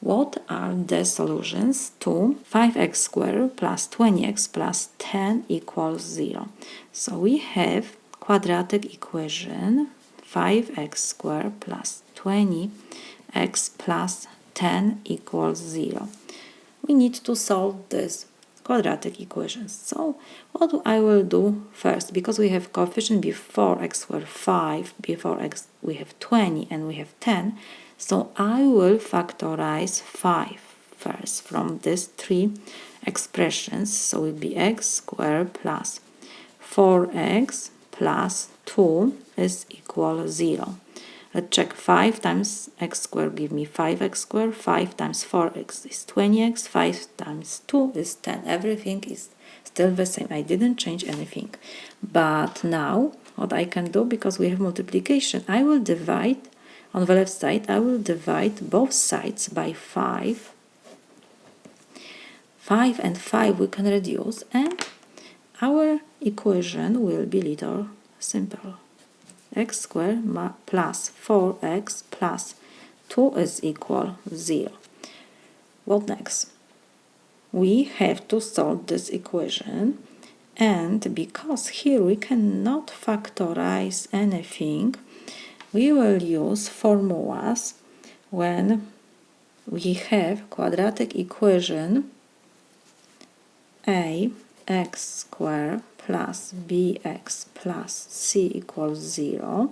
What are the solutions to 5x squared plus 20x plus 10 equals 0? So we have quadratic equation 5x squared plus 20x plus 10 equals 0. We need to solve this quadratic equation. So what I will do first, because we have coefficient before x squared 5, before x we have 20 and we have 10, so I will factorize 5 first from these three expressions. So it will be x squared plus 4x plus 2 is equal 0. Let's check. 5 times x squared give me 5x squared, 5 times 4x is 20x, 5 times 2 is 10. Everything is still the same. I didn't change anything. But now what I can do, because we have multiplication, I will divide on the left side, I will divide both sides by 5. 5 and 5 we can reduce, and our equation will be little simple. X squared plus 4x plus 2 is equal 0. What next? We have to solve this equation, and because here we cannot factorize anything, we will use formulas when we have quadratic equation ax squared plus bx plus c equals 0.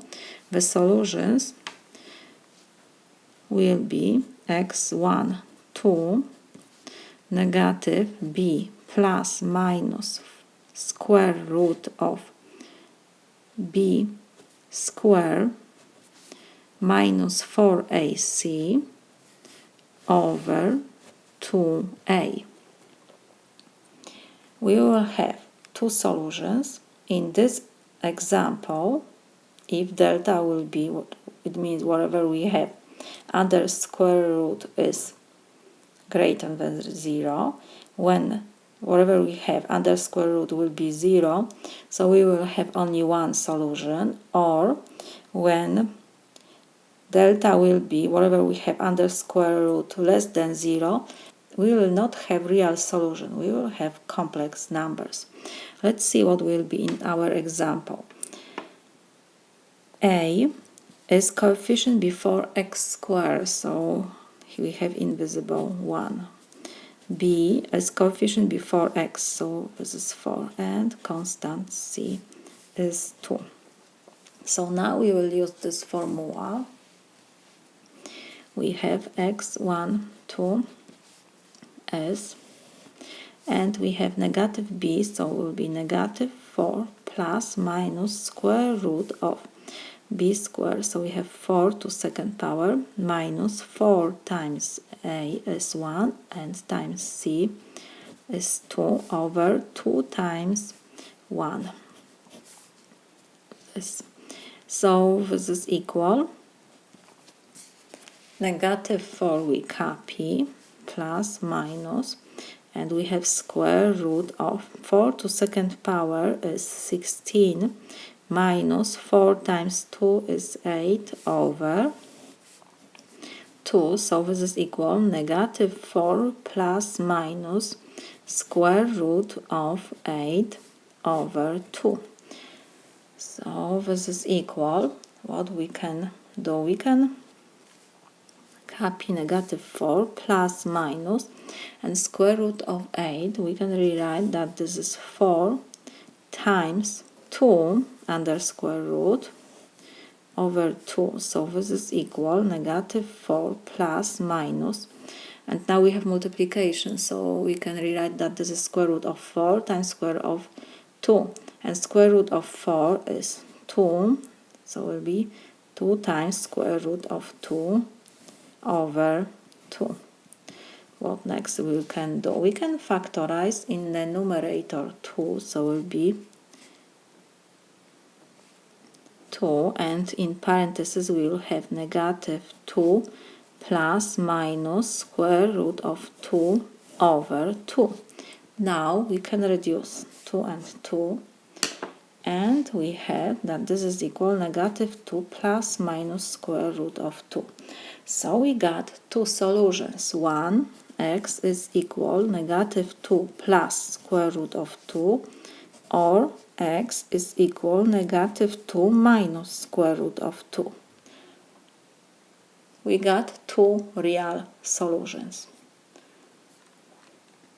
The solutions will be x1, 2, negative b plus minus square root of b squared minus 4ac over 2a. We will have two solutions. In this example, if delta will be what it means, whatever we have under square root is greater than 0, when whatever we have under square root will be 0, so we will have only one solution, or when delta will be whatever we have under square root less than 0, we will not have real solution, we will have complex numbers. Let's see what will be in our example. A is coefficient before x squared, so we have invisible 1. B is coefficient before x, so this is 4, and constant c is 2. So now we will use this formula. We have x1, 2 s, and we have negative b, so it will be negative 4 plus minus square root of b squared, so we have 4 to second power minus 4 times a is 1 and times c is 2 over 2 times 1. So this is equal negative 4 we copy plus minus, and we have square root of 4 to second power is 16 minus 4 times 2 is 8 over 2, so this is equal negative 4 plus minus square root of 8 over 2. So this is equal, what we can do, we can copy negative 4 plus minus and square root of 8, we can rewrite that this is 4 times 2 under square root over 2, so this is equal negative 4 plus minus, and now we have multiplication, so we can rewrite that this is square root of 4 times square root of 2, and square root of 4 is 2, so it will be 2 times square root of 2 over 2. What next we can do? We can factorize in the numerator 2, so it will be 2, and in parentheses we will have negative 2 plus minus square root of 2 over 2. Now we can reduce 2 and 2, And we have that this is equal -2 plus minus square root of 2. So we got two solutions. One, x is equal -2 plus square root of 2, or x is equal -2 minus square root of 2. We got two real solutions.